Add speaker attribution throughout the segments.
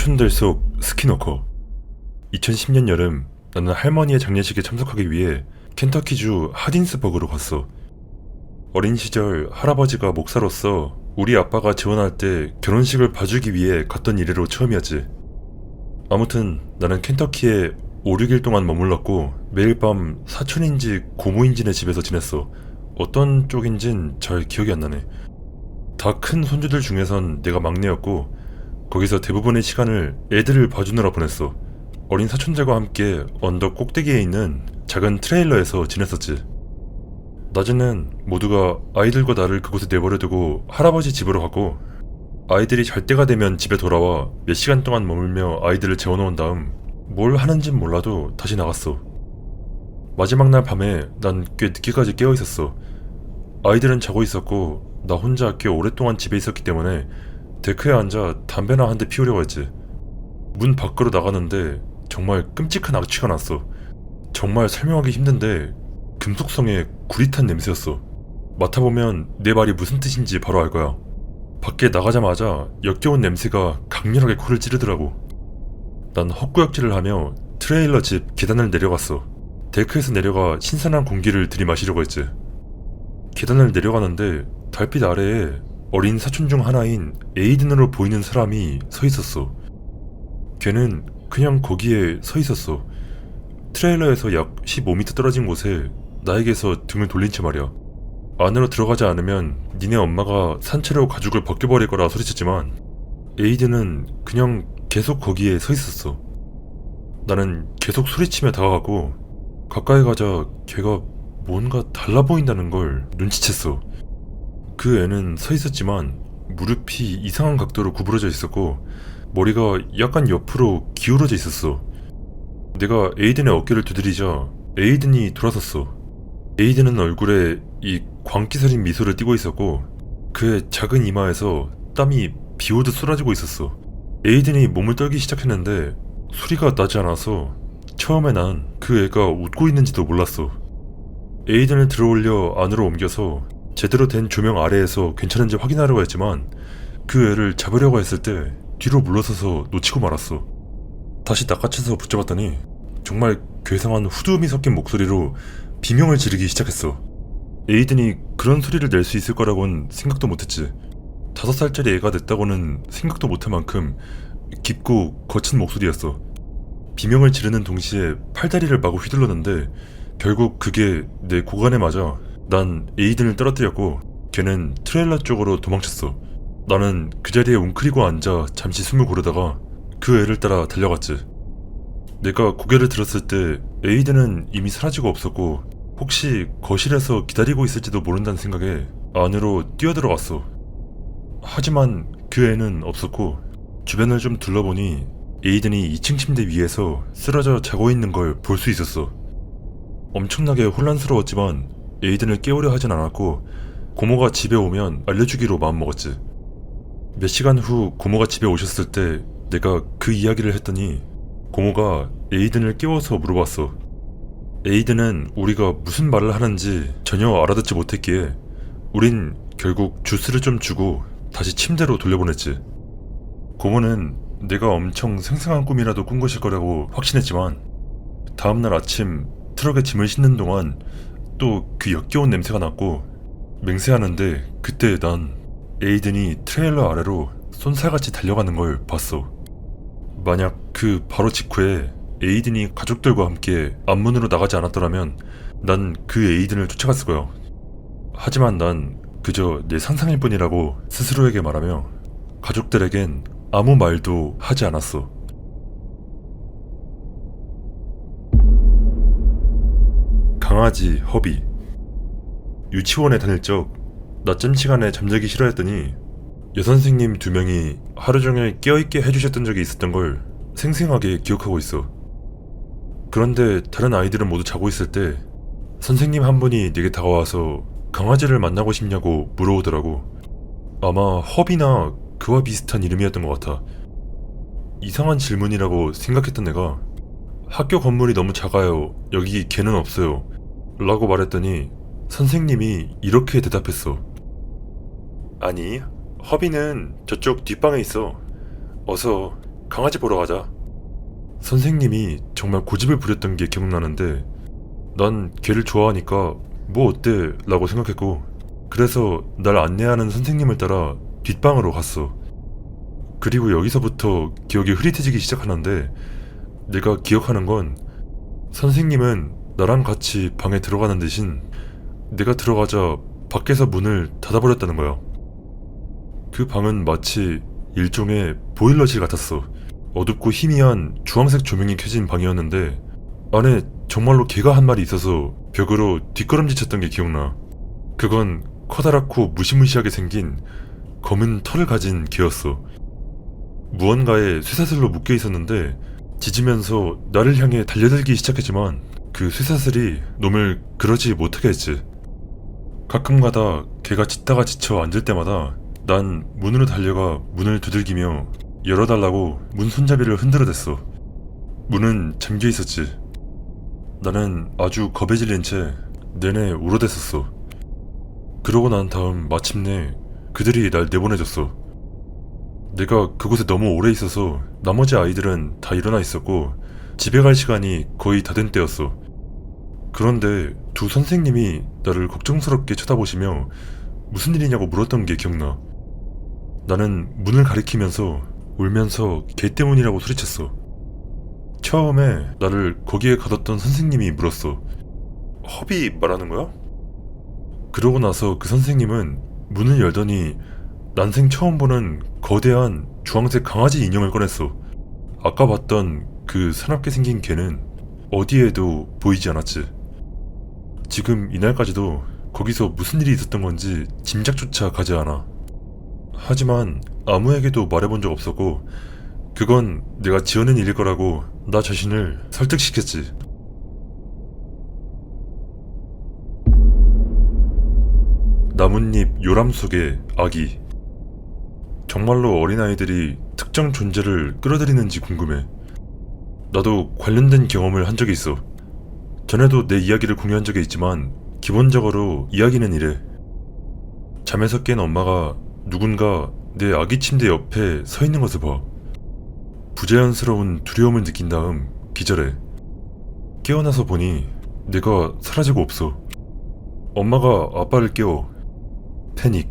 Speaker 1: 사촌들 속 스키노커. 2010년 여름, 나는 할머니의 장례식에 참석하기 위해 켄터키주 하딘스버그로 갔어. 어린 시절 할아버지가 목사로서 우리 아빠가 재혼할 때 결혼식을 봐주기 위해 갔던 이래로 처음이었지. 아무튼 나는 켄터키에 5, 6일 동안 머물렀고 매일 밤 사촌인지 고모인지네 집에서 지냈어. 어떤 쪽인진 잘 기억이 안 나네. 다 큰 손주들 중에선 내가 막내였고 거기서 대부분의 시간을 애들을 봐주느라 보냈어. 어린 사촌들과 함께 언덕 꼭대기에 있는 작은 트레일러에서 지냈었지. 낮에는 모두가 아이들과 나를 그곳에 내버려두고 할아버지 집으로 가고, 아이들이 잘 때가 되면 집에 돌아와 몇 시간 동안 머물며 아이들을 재워놓은 다음 뭘 하는진 몰라도 다시 나갔어. 마지막 날 밤에 난 꽤 늦게까지 깨어있었어. 아이들은 자고 있었고 나 혼자 꽤 오랫동안 집에 있었기 때문에 데크에 앉아 담배나 한 대 피우려고 했지. 문 밖으로 나가는데 정말 끔찍한 악취가 났어. 정말 설명하기 힘든데 금속성의 구릿한 냄새였어. 맡아보면 내 말이 무슨 뜻인지 바로 알 거야. 밖에 나가자마자 역겨운 냄새가 강렬하게 코를 찌르더라고. 난 헛구역질을 하며 트레일러 집 계단을 내려갔어. 데크에서 내려가 신선한 공기를 들이마시려고 했지. 계단을 내려가는데 달빛 아래에 어린 사촌 중 하나인 에이든으로 보이는 사람이 서 있었어. 걔는 그냥 거기에 서 있었어. 트레일러에서 약 15m 떨어진 곳에 나에게서 등을 돌린 채 말이야. 안으로 들어가지 않으면 니네 엄마가 산채로 가죽을 벗겨버릴 거라 소리쳤지만 에이든은 그냥 계속 거기에 서 있었어. 나는 계속 소리치며 다가가고 가까이 가자 걔가 뭔가 달라 보인다는 걸 눈치챘어. 그 애는 서 있었지만 무릎이 이상한 각도로 구부러져 있었고 머리가 약간 옆으로 기울어져 있었어. 내가 에이든의 어깨를 두드리자 에이든이 돌아섰어. 에이든은 얼굴에 이 광기스린 미소를 띠고 있었고 그의 작은 이마에서 땀이 비오듯 쏟아지고 있었어. 에이든이 몸을 떨기 시작했는데 소리가 나지 않아서 처음에 난 그 애가 웃고 있는지도 몰랐어. 에이든을 들어올려 안으로 옮겨서 제대로 된 조명 아래에서 괜찮은지 확인하려고 했지만 그 애를 잡으려고 했을 때 뒤로 물러서서 놓치고 말았어. 다시 낚아채서 붙잡았더니 정말 괴상한 후두음이 섞인 목소리로 비명을 지르기 시작했어. 에이든이 그런 소리를 낼 수 있을 거라고는 생각도 못했지. 5살짜리 애가 냈다고는 생각도 못할 만큼 깊고 거친 목소리였어. 비명을 지르는 동시에 팔다리를 마구 휘둘렀는데 결국 그게 내 고관에 맞아 난 에이든을 떨어뜨렸고 걔는 트레일러 쪽으로 도망쳤어. 나는 그 자리에 웅크리고 앉아 잠시 숨을 고르다가 그 애를 따라 달려갔지. 내가 고개를 들었을 때 에이든은 이미 사라지고 없었고 혹시 거실에서 기다리고 있을지도 모른다는 생각에 안으로 뛰어들어갔어. 하지만 그 애는 없었고 주변을 좀 둘러보니 에이든이 2층 침대 위에서 쓰러져 자고 있는 걸 볼 수 있었어. 엄청나게 혼란스러웠지만 에이든을 깨우려 하진 않았고 고모가 집에 오면 알려주기로 마음먹었지. 몇 시간 후 고모가 집에 오셨을 때 내가 그 이야기를 했더니 고모가 에이든을 깨워서 물어봤어. 에이든은 우리가 무슨 말을 하는지 전혀 알아듣지 못했기에 우린 결국 주스를 좀 주고 다시 침대로 돌려보냈지. 고모는 내가 엄청 생생한 꿈이라도 꾼 것일 거라고 확신했지만 다음날 아침 트럭에 짐을 싣는 동안 또 그 역겨운 냄새가 났고 맹세하는데 그때 난 에이든이 트레일러 아래로 쏜살같이 달려가는 걸 봤어. 만약 그 바로 직후에 에이든이 가족들과 함께 앞문으로 나가지 않았더라면 난 그 에이든을 쫓아갔을 거야. 하지만 난 그저 내 상상일 뿐이라고 스스로에게 말하며 가족들에겐 아무 말도 하지 않았어. 강아지 허비. 유치원에 다닐 적 낮잠 시간에 잠자기 싫어했더니 여선생님 2명이 하루 종일 깨어있게 해주셨던 적이 있었던 걸 생생하게 기억하고 있어. 그런데 다른 아이들은 모두 자고 있을 때 선생님 한 분이 내게 다가와서 강아지를 만나고 싶냐고 물어오더라고. 아마 허비나 그와 비슷한 이름이었던 것 같아. 이상한 질문이라고 생각했던 내가 학교 건물이 너무 작아요. 여기 개는 없어요. 라고 말했더니 선생님이 이렇게 대답했어. 아니, 허비는 저쪽 뒷방에 있어. 어서 강아지 보러 가자. 선생님이 정말 고집을 부렸던 게 기억나는데 난 걔를 좋아하니까 뭐 어때? 라고 생각했고 그래서 날 안내하는 선생님을 따라 뒷방으로 갔어. 그리고 여기서부터 기억이 흐릿해지기 시작하는데 내가 기억하는 건 선생님은 나랑 같이 방에 들어가는 대신 내가 들어가자 밖에서 문을 닫아버렸다는 거야. 그 방은 마치 일종의 보일러실 같았어. 어둡고 희미한 주황색 조명이 켜진 방이었는데 안에 정말로 개가 한 마리 있어서 벽으로 뒷걸음질 쳤던 게 기억나. 그건 커다랗고 무시무시하게 생긴 검은 털을 가진 개였어. 무언가에 쇠사슬로 묶여 있었는데 짖으면서 나를 향해 달려들기 시작했지만 그 쇠사슬이 놈을 그러지 못하게 했지. 가끔가다 걔가 짖다가 지쳐 앉을 때마다 난 문으로 달려가 문을 두들기며 열어달라고 문 손잡이를 흔들어댔어. 문은 잠겨 있었지. 나는 아주 겁에 질린 채 내내 울어댔었어. 그러고 난 다음 마침내 그들이 날 내보내줬어. 내가 그곳에 너무 오래 있어서 나머지 아이들은 다 일어나 있었고 집에 갈 시간이 거의 다 된 때였어. 그런데 두 선생님이 나를 걱정스럽게 쳐다보시며 무슨 일이냐고 물었던 게 기억나. 나는 문을 가리키면서 울면서 걔 때문이라고 소리쳤어. 처음에 나를 거기에 가뒀던 선생님이 물었어. 허비 말하는 거야? 그러고 나서 그 선생님은 문을 열더니 난생 처음 보는 거대한 주황색 강아지 인형을 꺼냈어. 아까 봤던 그 사납게 생긴 개는 어디에도 보이지 않았지. 지금 이날까지도 거기서 무슨 일이 있었던 건지 짐작조차 가지 않아. 하지만 아무에게도 말해본 적 없었고 그건 내가 지어낸 일일 거라고 나 자신을 설득시켰지. 나뭇잎 요람 속의 아기. 정말로 어린아이들이 특정 존재를 끌어들이는지 궁금해. 나도 관련된 경험을 한 적이 있어. 전에도 내 이야기를 공유한 적이 있지만 기본적으로 이야기는 이래. 잠에서 깬 엄마가 누군가 내 아기 침대 옆에 서 있는 것을 봐. 부자연스러운 두려움을 느낀 다음 기절해. 깨어나서 보니 내가 사라지고 없어. 엄마가 아빠를 깨워. 패닉.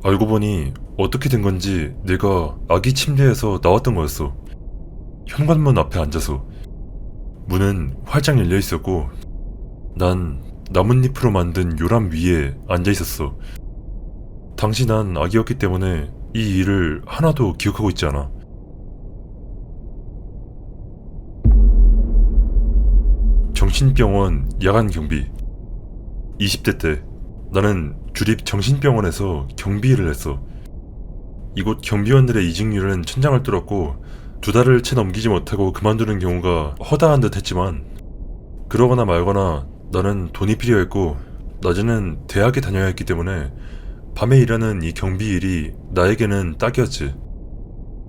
Speaker 1: 알고 보니 어떻게 된 건지 내가 아기 침대에서 나왔던 거였어. 현관문 앞에 앉아서. 문은 활짝 열려 있었고 난 나뭇잎으로 만든 요람 위에 앉아 있었어. 당시 난 아기였기 때문에 이 일을 하나도 기억하고 있지 않아. 정신병원 야간 경비. 20대 때 나는 주립 정신병원에서 경비 일을 했어. 이곳 경비원들의 이직률은 천장을 뚫었고 2달을 채 넘기지 못하고 그만두는 경우가 허다한 듯 했지만 그러거나 말거나 나는 돈이 필요했고 낮에는 대학에 다녀야 했기 때문에 밤에 일하는 이 경비 일이 나에게는 딱이었지.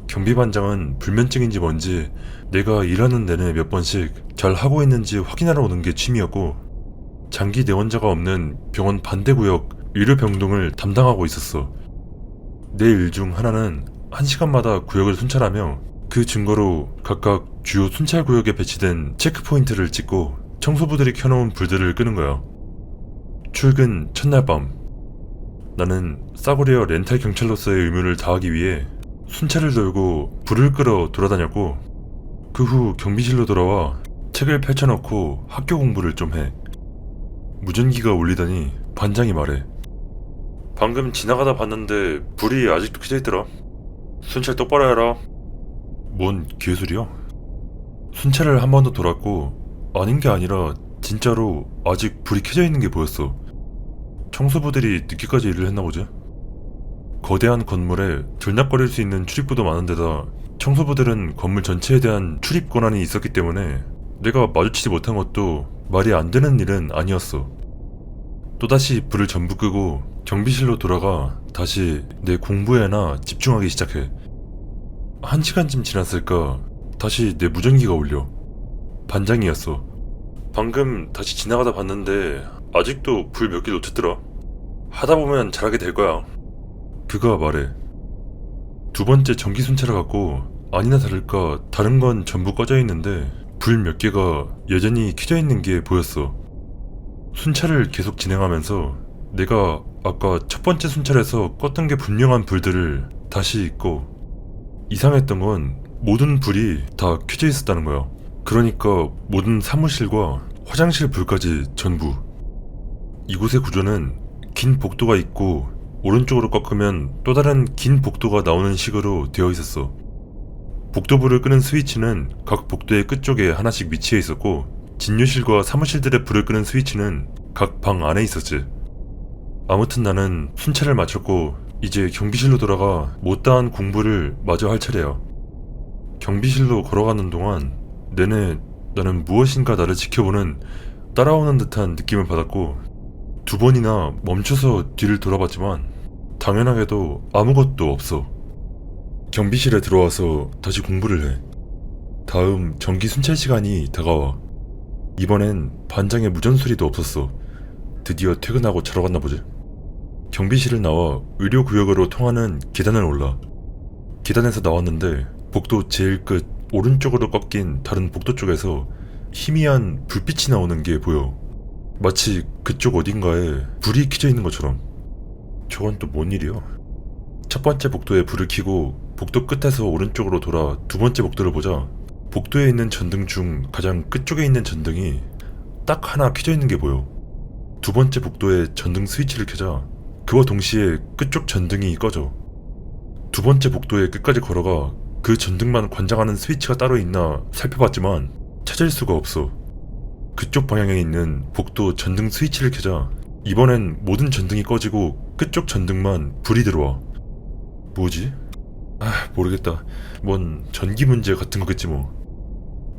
Speaker 1: 경비반장은 불면증인지 뭔지 내가 일하는 내내 몇 번씩 잘 하고 있는지 확인하러 오는 게 취미였고 장기 내원자가 없는 병원 반대구역 의료병동을 담당하고 있었어. 내 일 중 하나는 1시간마다 구역을 순찰하며 그 증거로 각각 주요 순찰구역에 배치된 체크포인트를 찍고 청소부들이 켜놓은 불들을 끄는 거야. 출근 첫날 밤 나는 싸구려 렌탈 경찰로서의 의무를 다하기 위해 순찰을 돌고 불을 끌어 돌아다녔고 그 후 경비실로 돌아와 책을 펼쳐놓고 학교 공부를 좀 해. 무전기가 울리더니 반장이 말해. 방금 지나가다 봤는데 불이 아직도 켜져 있더라. 순찰 똑바로 해라. 뭔 개소리야? 순찰을 한 번 더 돌았고 아닌 게 아니라 진짜로 아직 불이 켜져 있는 게 보였어. 청소부들이 늦게까지 일을 했나 보지? 거대한 건물에 들락거릴 수 있는 출입구도 많은데다 청소부들은 건물 전체에 대한 출입 권한이 있었기 때문에 내가 마주치지 못한 것도 말이 안 되는 일은 아니었어. 또다시 불을 전부 끄고 경비실로 돌아가 다시 내 공부에나 집중하기 시작해. 1시간쯤 지났을까 다시 내 무전기가 울려. 반장이었어. 방금 다시 지나가다 봤는데 아직도 불 몇 개 놓쳤더라. 하다보면 잘하게 될 거야. 그가 말해. 2번째 전기 순찰을 갖고 아니나 다를까 다른 건 전부 꺼져 있는데 불 몇 개가 여전히 켜져 있는 게 보였어. 순찰을 계속 진행하면서 내가 아까 첫 번째 순찰에서 껐던 게 분명한 불들을 다시 끄고, 이상했던 건 모든 불이 다 켜져 있었다는 거야. 그러니까 모든 사무실과 화장실 불까지 전부. 이곳의 구조는 긴 복도가 있고 오른쪽으로 꺾으면 또 다른 긴 복도가 나오는 식으로 되어 있었어. 복도불을 끄는 스위치는 각 복도의 끝쪽에 하나씩 위치해 있었고, 진료실과 사무실들의 불을 끄는 스위치는 각 방 안에 있었지. 아무튼 나는 순찰을 마쳤고 이제 경비실로 돌아가 못다한 공부를 마저 할 차례야. 경비실로 걸어가는 동안 내내 나는 무엇인가 나를 지켜보는, 따라오는 듯한 느낌을 받았고, 두 번이나 멈춰서 뒤를 돌아봤지만 당연하게도 아무것도 없어. 경비실에 들어와서 다시 공부를 해. 다음 정기 순찰 시간이 다가와. 이번엔 반장의 무전소리도 없었어. 드디어 퇴근하고 자러 갔나 보지. 경비실을 나와 의료구역으로 통하는 계단을 올라. 계단에서 나왔는데 복도 제일 끝 오른쪽으로 꺾인 다른 복도 쪽에서 희미한 불빛이 나오는 게 보여. 마치 그쪽 어딘가에 불이 켜져 있는 것처럼. 저건 또 뭔 일이야? 첫 번째 복도에 불을 켜고 복도 끝에서 오른쪽으로 돌아 두 번째 복도를 보자 복도에 있는 전등 중 가장 끝쪽에 있는 전등이 딱 하나 켜져 있는 게 보여. 두 번째 복도에 전등 스위치를 켜자 그와 동시에 끝쪽 전등이 꺼져. 두 번째 복도의 끝까지 걸어가 그 전등만 관장하는 스위치가 따로 있나 살펴봤지만 찾을 수가 없어. 그쪽 방향에 있는 복도 전등 스위치를 켜자 이번엔 모든 전등이 꺼지고 끝쪽 전등만 불이 들어와. 뭐지? 모르겠다. 뭔 전기 문제 같은 거겠지 뭐.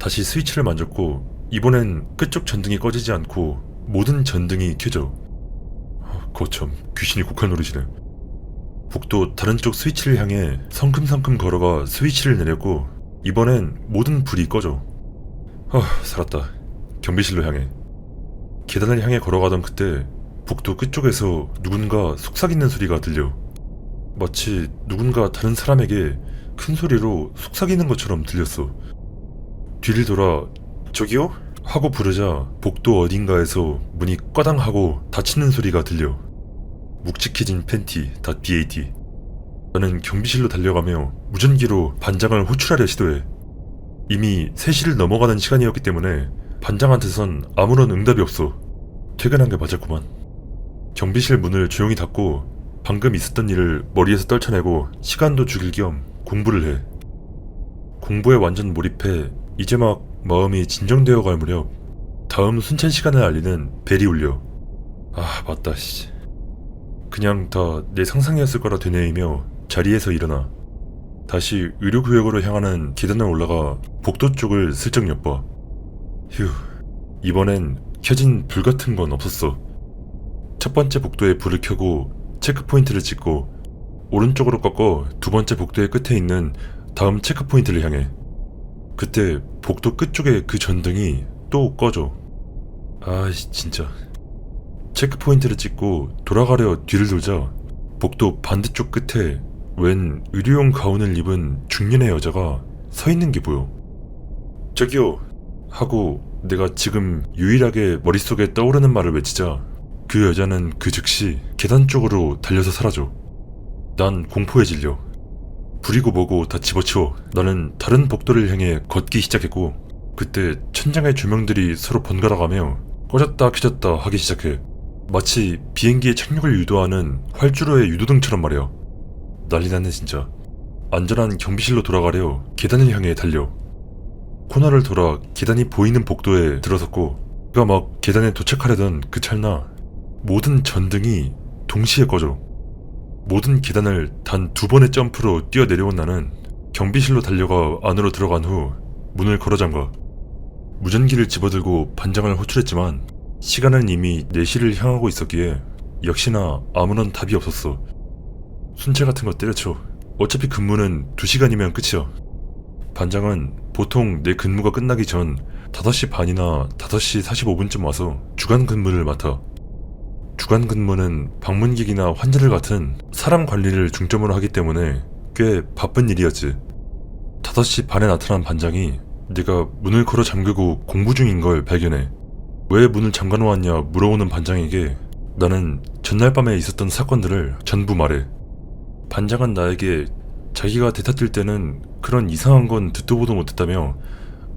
Speaker 1: 다시 스위치를 만졌고 이번엔 끝쪽 전등이 꺼지지 않고 모든 전등이 켜져. 거참 귀신이 국한 노릇이네. 복도 다른 쪽 스위치를 향해 성큼성큼 걸어가 스위치를 내렸고 이번엔 모든 불이 꺼져. 살았다. 경비실로 향해. 계단을 향해 걸어가던 그때 복도 끝쪽에서 누군가 속삭이는 소리가 들려. 마치 누군가 다른 사람에게 큰 소리로 속삭이는 것처럼 들렸어. 뒤를 돌아 저기요? 하고 부르자 복도 어딘가에서 문이 꽈당 하고 닫히는 소리가 들려. 묵직해진 팬티 .bat. 나는 경비실로 달려가며 무전기로 반장을 호출하려 시도해. 이미 3시를 넘어가는 시간이었기 때문에 반장한테선 아무런 응답이 없어. 퇴근한 게 맞았구만. 경비실 문을 조용히 닫고 방금 있었던 일을 머리에서 떨쳐내고 시간도 죽일 겸 공부를 해. 공부에 완전 몰입해 이제 막 마음이 진정되어 갈 무렵 다음 순찰 시간을 알리는 벨이 울려. 맞다 씨. 그냥 다 내 상상이었을 거라 되뇌이며 자리에서 일어나 다시 의료구역으로 향하는 계단을 올라가 복도 쪽을 슬쩍 엿봐. 휴, 이번엔 켜진 불 같은 건 없었어. 첫 번째 복도에 불을 켜고 체크포인트를 찍고 오른쪽으로 꺾어 두 번째 복도의 끝에 있는 다음 체크포인트를 향해. 그때 복도 끝쪽에 그 전등이 또 꺼져. 진짜. 체크포인트를 찍고 돌아가려 뒤를 돌자 복도 반대쪽 끝에 웬 의료용 가운을 입은 중년의 여자가 서 있는 게 보여. 저기요! 하고 내가 지금 유일하게 머릿속에 떠오르는 말을 외치자 그 여자는 그 즉시 계단 쪽으로 달려서 사라져. 난 공포에 질려. 불이고 뭐고 다 집어치워 나는 다른 복도를 향해 걷기 시작했고 그때 천장의 조명들이 서로 번갈아가며 꺼졌다 켜졌다 하기 시작해. 마치 비행기의 착륙을 유도하는 활주로의 유도등처럼 말이야. 난리 났네 진짜. 안전한 경비실로 돌아가려 계단을 향해 달려. 코너를 돌아 계단이 보이는 복도에 들어섰고 그가 막 계단에 도착하려던 그 찰나 모든 전등이 동시에 꺼져. 모든 계단을 단 2번의 점프로 뛰어내려온 나는 경비실로 달려가 안으로 들어간 후 문을 걸어 잠가 무전기를 집어들고 반장을 호출했지만 시간은 이미 4시를 향하고 있었기에 역시나 아무런 답이 없었어. 순찰 같은 거 때려쳐. 어차피 근무는 2시간이면 끝이야. 반장은 보통 내 근무가 끝나기 전 5시 반이나 5시 45분쯤 와서 주간 근무를 맡아. 주간 근무는 방문객이나 환자들 같은 사람 관리를 중점으로 하기 때문에 꽤 바쁜 일이었지. 5시 반에 나타난 반장이 내가 문을 걸어 잠그고 공부 중인 걸 발견해. 왜 문을 잠가놓았냐 물어오는 반장에게 나는 전날 밤에 있었던 사건들을 전부 말해. 반장은 나에게 자기가 대타 뛸 때는 그런 이상한 건 듣도 보도 못했다며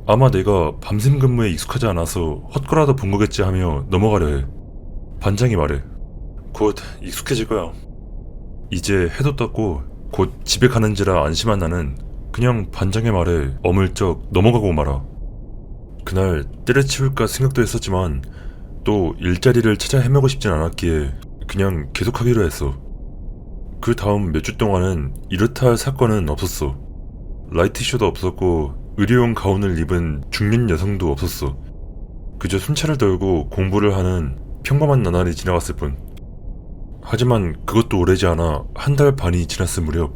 Speaker 1: 아마 내가 밤샘 근무에 익숙하지 않아서 헛거라도 본 거겠지 하며 넘어가려 해. 반장이 말해. 곧 익숙해질 거야. 이제 해도 떴고 곧 집에 가는지라 안심한 나는 그냥 반장의 말에 어물쩍 넘어가고 말아. 그날 때려치울까 생각도 했었지만 또 일자리를 찾아 헤매고 싶진 않았기에 그냥 계속하기로 했어. 그 다음 몇 주 동안은 이렇다 할 사건은 없었어. 라이트쇼도 없었고 의료용 가운을 입은 중년 여성도 없었어. 그저 순찰을 돌고 공부를 하는 평범한 나날이 지나갔을 뿐. 하지만 그것도 오래지 않아 한 달 반이 지났을 무렵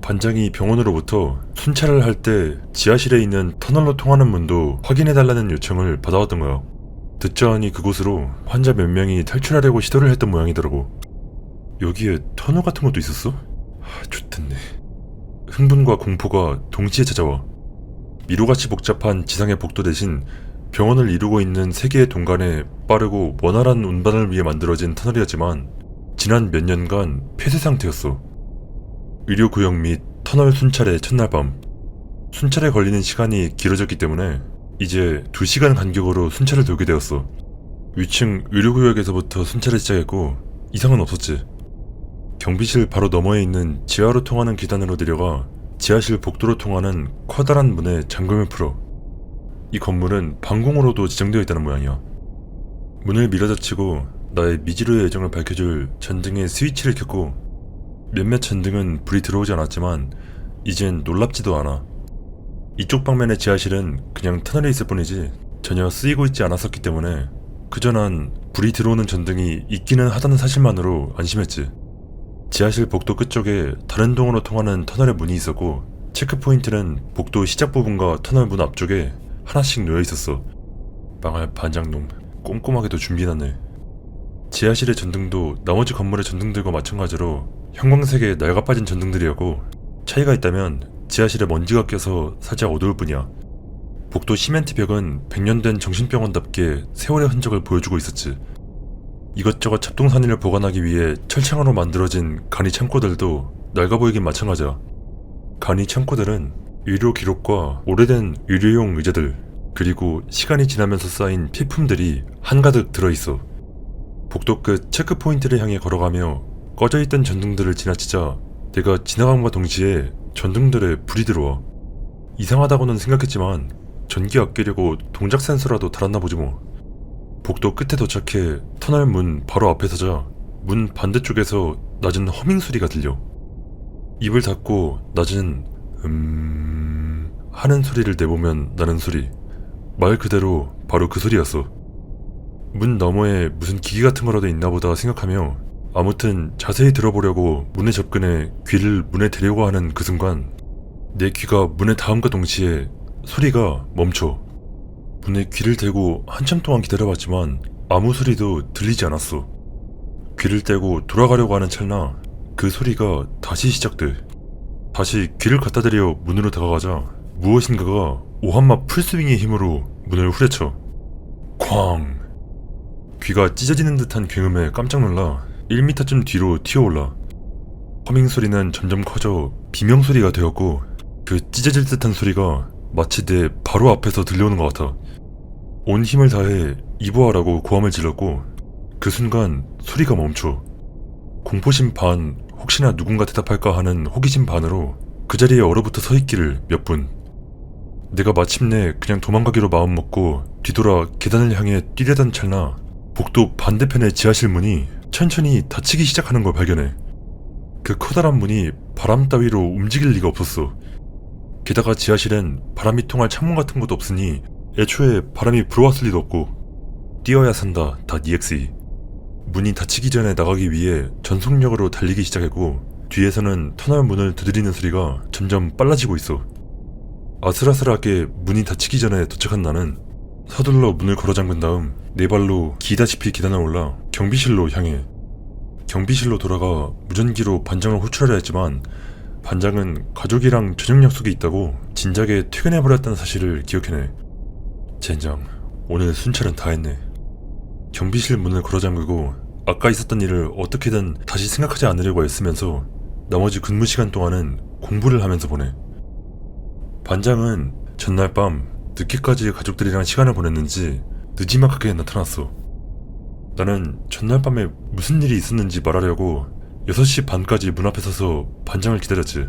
Speaker 1: 반장이 병원으로부터 순찰을 할 때 지하실에 있는 터널로 통하는 문도 확인해달라는 요청을 받아왔던 거야. 듣자 하니 그곳으로 환자 몇 명이 탈출하려고 시도를 했던 모양이더라고. 여기에 터널 같은 것도 있었어? 좋댔네. 흥분과 공포가 동시에 찾아와. 미로같이 복잡한 지상의 복도 대신 병원을 이루고 있는 세 개의 동간에 빠르고 원활한 운반을 위해 만들어진 터널이었지만 지난 몇 년간 폐쇄 상태였어. 의료구역 및 터널 순찰의 첫날 밤. 순찰에 걸리는 시간이 길어졌기 때문에 이제 2시간 간격으로 순찰을 돌게 되었어. 위층 의료구역에서부터 순찰을 시작했고 이상은 없었지. 경비실 바로 너머에 있는 지하로 통하는 계단으로 내려가 지하실 복도로 통하는 커다란 문에 잠금을 풀어. 이 건물은 방공으로도 지정되어 있다는 모양이야. 문을 밀어젖히고 나의 미지로의 애정을 밝혀줄 전등의 스위치를 켰고 몇몇 전등은 불이 들어오지 않았지만 이젠 놀랍지도 않아. 이쪽 방면의 지하실은 그냥 터널에 있을 뿐이지 전혀 쓰이고 있지 않았었기 때문에 그저 난 불이 들어오는 전등이 있기는 하다는 사실만으로 안심했지. 지하실 복도 끝쪽에 다른 동으로 통하는 터널의 문이 있었고 체크포인트는 복도 시작 부분과 터널 문 앞쪽에 하나씩 놓여 있었어. 망할 반장놈, 꼼꼼하게도 준비해놨네. 지하실의 전등도 나머지 건물의 전등들과 마찬가지로 형광색의 낡아빠진 전등들이었고 차이가 있다면 지하실에 먼지가 껴서 살짝 어두울 뿐이야. 복도 시멘트 벽은 100년 된 정신병원답게 세월의 흔적을 보여주고 있었지. 이것저것 잡동사니를 보관하기 위해 철창으로 만들어진 간이 창고들도 낡아 보이긴 마찬가지야. 간이 창고들은 의료 기록과 오래된 의료용 의자들 그리고 시간이 지나면서 쌓인 필품들이 한가득 들어있어. 복도 끝 체크포인트를 향해 걸어가며 꺼져있던 전등들을 지나치자 내가 지나감과 동시에 전등들에 불이 들어와. 이상하다고는 생각했지만 전기 아끼려고 동작 센서라도 달았나 보지 뭐. 복도 끝에 도착해 터널 문 바로 앞에 서자 문 반대쪽에서 낮은 허밍 소리가 들려. 입을 닫고 낮은 하는 소리를 내보면 나는 소리. 말 그대로 바로 그 소리였어. 문 너머에 무슨 기계 같은 거라도 있나 보다 생각하며 아무튼 자세히 들어보려고 문에 접근해 귀를 문에 대려고 하는 그 순간 내 귀가 문에 닿음과 동시에 소리가 멈춰. 문에 귀를 대고 한참 동안 기다려봤지만 아무 소리도 들리지 않았어. 귀를 떼고 돌아가려고 하는 찰나 그 소리가 다시 시작돼. 다시 귀를 갖다 대려 문으로 다가가자 무엇인가가 오한마 풀스윙의 힘으로 문을 후려쳐. 쾅! 귀가 찢어지는 듯한 굉음에 깜짝 놀라 1m쯤 뒤로 튀어올라. 허밍 소리는 점점 커져 비명소리가 되었고 그 찢어질 듯한 소리가 마치 내 바로 앞에서 들려오는 것 같아. 온 힘을 다해 이보아라고 고함을 질렀고 그 순간 소리가 멈춰. 공포심 반 혹시나 누군가 대답할까 하는 호기심 반으로 그 자리에 얼어붙어 서 있기를 몇 분. 내가 마침내 그냥 도망가기로 마음먹고 뒤돌아 계단을 향해 뛰려던 찰나 복도 반대편의 지하실 문이 천천히 닫히기 시작하는 걸 발견해. 그 커다란 문이 바람 따위로 움직일 리가 없었어. 게다가 지하실엔 바람이 통할 창문 같은 것도 없으니 애초에 바람이 불어왔을 리도 없고 뛰어야 산다 .exe. 문이 닫히기 전에 나가기 위해 전속력으로 달리기 시작했고 뒤에서는 터널 문을 두드리는 소리가 점점 빨라지고 있어. 아슬아슬하게 문이 닫히기 전에 도착한 나는 서둘러 문을 걸어 잠근 다음 네 발로 기다시피 계단을 올라 경비실로 향해. 경비실로 돌아가 무전기로 반장을 호출하려 했지만 반장은 가족이랑 저녁 약속이 있다고 진작에 퇴근해버렸다는 사실을 기억해내. 젠장, 오늘 순찰은 다 했네. 경비실 문을 걸어 잠그고 아까 있었던 일을 어떻게든 다시 생각하지 않으려고 애쓰면서 나머지 근무 시간 동안은 공부를 하면서 보내. 반장은 전날 밤 늦게까지 가족들이랑 시간을 보냈는지 느지막하게 나타났어. 나는 전날 밤에 무슨 일이 있었는지 말하려고 6시 반까지 문 앞에 서서 반장을 기다렸지.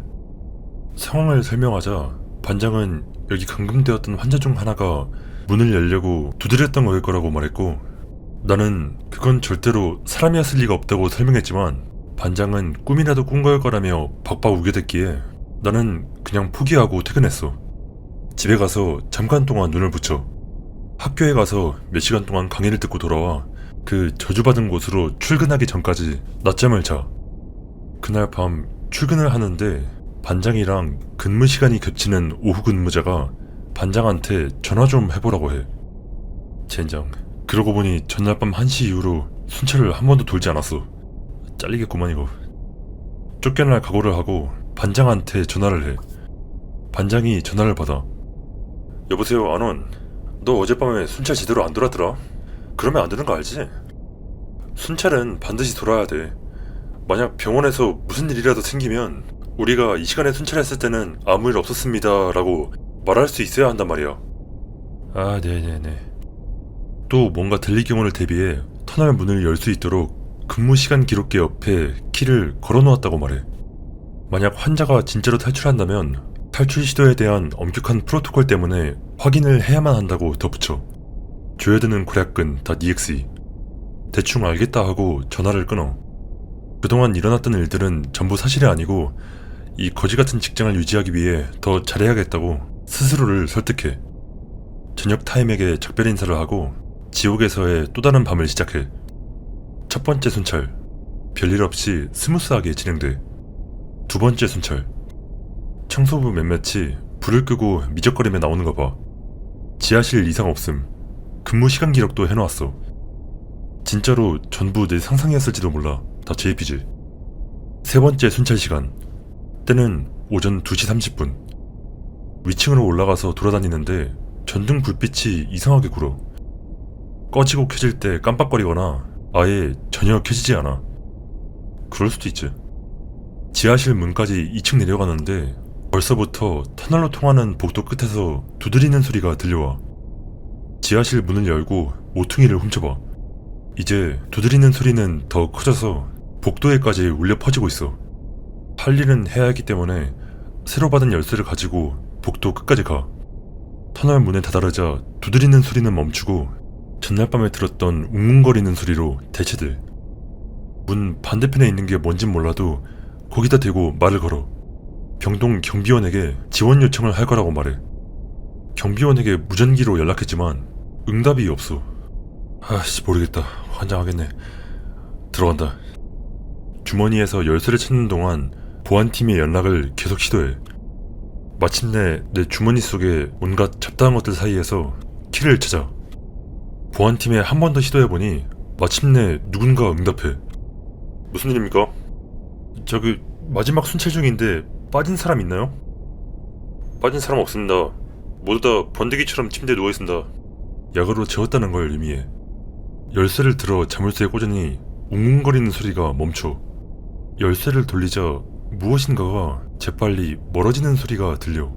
Speaker 1: 상황을 설명하자 반장은 여기 감금되었던 환자 중 하나가 문을 열려고 두드렸던 거일 거라고 말했고, 나는 그건 절대로 사람이었을 리가 없다고 설명했지만 반장은 꿈이라도 꾼 걸 거라며 박박 우겨댔기에 나는 그냥 포기하고 퇴근했어. 집에 가서 잠깐 동안 눈을 붙여 학교에 가서 몇 시간 동안 강의를 듣고 돌아와 그 저주받은 곳으로 출근하기 전까지 낮잠을 자. 그날 밤 출근을 하는데 반장이랑 근무 시간이 겹치는 오후 근무자가 반장한테 전화 좀 해보라고 해. 젠장, 그러고 보니 전날 밤 1시 이후로 순찰을 한 번도 돌지 않았어. 잘리겠구만 이거. 쫓겨날 각오를 하고 반장한테 전화를 해. 반장이 전화를 받아. 여보세요, 안원. 너 어젯밤에 순찰 제대로 안 돌았더라? 그러면 안 되는 거 알지? 순찰은 반드시 돌아야 돼. 만약 병원에서 무슨 일이라도 생기면 우리가 이 시간에 순찰했을 때는 아무 일 없었습니다 라고 말할 수 있어야 한단 말이야. 아, 네네네. 또 뭔가 들릴 경우를 대비해 터널 문을 열 수 있도록 근무 시간 기록기 옆에 키를 걸어놓았다고 말해. 만약 환자가 진짜로 탈출한다면 탈출 시도에 대한 엄격한 프로토콜 때문에 확인을 해야만 한다고 덧붙여. 조여드는 고략근.exe. 대충 알겠다 하고 전화를 끊어. 그동안 일어났던 일들은 전부 사실이 아니고 이 거지같은 직장을 유지하기 위해 더 잘해야겠다고 스스로를 설득해. 저녁 타임에게 작별 인사를 하고 지옥에서의 또 다른 밤을 시작해. 첫 번째 순찰, 별일 없이 스무스하게 진행돼. 두 번째 순찰, 청소부 몇몇이 불을 끄고 미적거리며 나오는 거 봐. 지하실 이상 없음. 근무 시간 기록도 해놓았어. 진짜로 전부 내 상상이었을지도 몰라. 다 JPG. 세 번째 순찰 시간, 때는 오전 2시 30분. 위층으로 올라가서 돌아다니는데 전등 불빛이 이상하게 굴어. 꺼지고 켜질 때 깜빡거리거나 아예 전혀 켜지지 않아. 그럴 수도 있지. 지하실 문까지 2층 내려가는데 벌써부터 터널로 통하는 복도 끝에서 두드리는 소리가 들려와. 지하실 문을 열고 모퉁이를 훔쳐봐. 이제 두드리는 소리는 더 커져서 복도에까지 울려 퍼지고 있어. 할 일은 해야 하기 때문에 새로 받은 열쇠를 가지고 복도 끝까지 가. 터널 문에 다다르자 두드리는 소리는 멈추고 전날 밤에 들었던 웅웅거리는 소리로 대체돼. 문 반대편에 있는 게 뭔진 몰라도 거기다 대고 말을 걸어. 병동 경비원에게 지원 요청을 할 거라고 말해. 경비원에게 무전기로 연락했지만 응답이 없어. 아씨, 모르겠다. 환장하겠네. 들어간다. 주머니에서 열쇠를 찾는 동안 보안팀의 연락을 계속 시도해. 마침내 내 주머니 속에 온갖 잡다한 것들 사이에서 키를 찾아. 보안팀에 한 번 더 시도해보니 마침내 누군가 응답해. 무슨 일입니까? 저기 마지막 순찰 중인데 빠진 사람 있나요? 빠진 사람 없습니다. 모두 다 번데기처럼 침대에 누워있습니다. 약으로 재웠다는 걸 의미해. 열쇠를 들어 자물쇠에 꽂으니 웅웅거리는 소리가 멈춰. 열쇠를 돌리자 무엇인가가 재빨리 멀어지는 소리가 들려.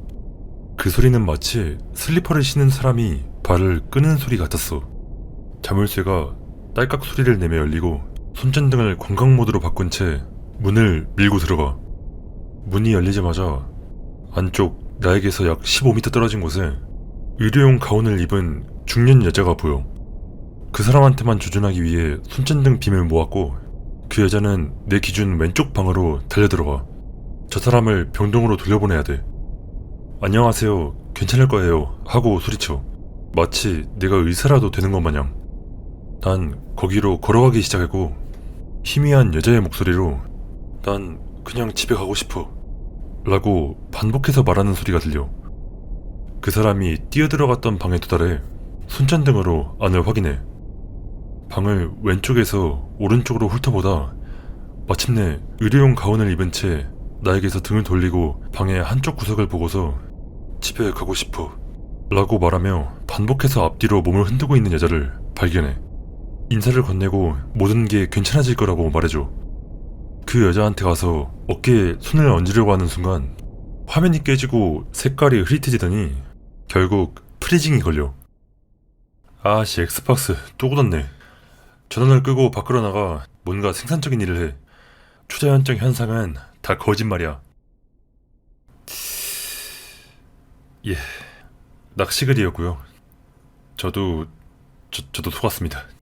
Speaker 1: 그 소리는 마치 슬리퍼를 신은 사람이 발을 끄는 소리 같았어. 자물쇠가 딸깍 소리를 내며 열리고 손전등을 관광 모드로 바꾼 채 문을 밀고 들어가. 문이 열리자마자 안쪽 나에게서 약 15m 떨어진 곳에 의료용 가운을 입은 중년 여자가 보여. 그 사람한테만 조준하기 위해 손전등 빔을 모았고 그 여자는 내 기준 왼쪽 방으로 달려들어가. 저 사람을 병동으로 돌려보내야 돼. 안녕하세요, 괜찮을 거예요 하고 소리쳐. 마치 내가 의사라도 되는 것 마냥. 난 거기로 걸어가기 시작했고 희미한 여자의 목소리로 난 그냥 집에 가고 싶어 라고 반복해서 말하는 소리가 들려. 그 사람이 뛰어들어갔던 방에 도달해 손전등으로 안을 확인해. 방을 왼쪽에서 오른쪽으로 훑어보다 마침내 의료용 가운을 입은 채 나에게서 등을 돌리고 방의 한쪽 구석을 보고서 집에 가고 싶어 라고 말하며 반복해서 앞뒤로 몸을 흔들고 있는 여자를 발견해. 인사를 건네고 모든 게 괜찮아질 거라고 말해줘. 그 여자한테 가서 어깨에 손을 얹으려고 하는 순간 화면이 깨지고 색깔이 흐릿해지더니 결국 프리징이 걸려. 아씨, 엑스박스 또 굳었네. 전원을 끄고 밖으로 나가 뭔가 생산적인 일을 해. 초자연적 현상은 다 거짓말이야. 예, 낚시글이었고요. 저도 속았습니다.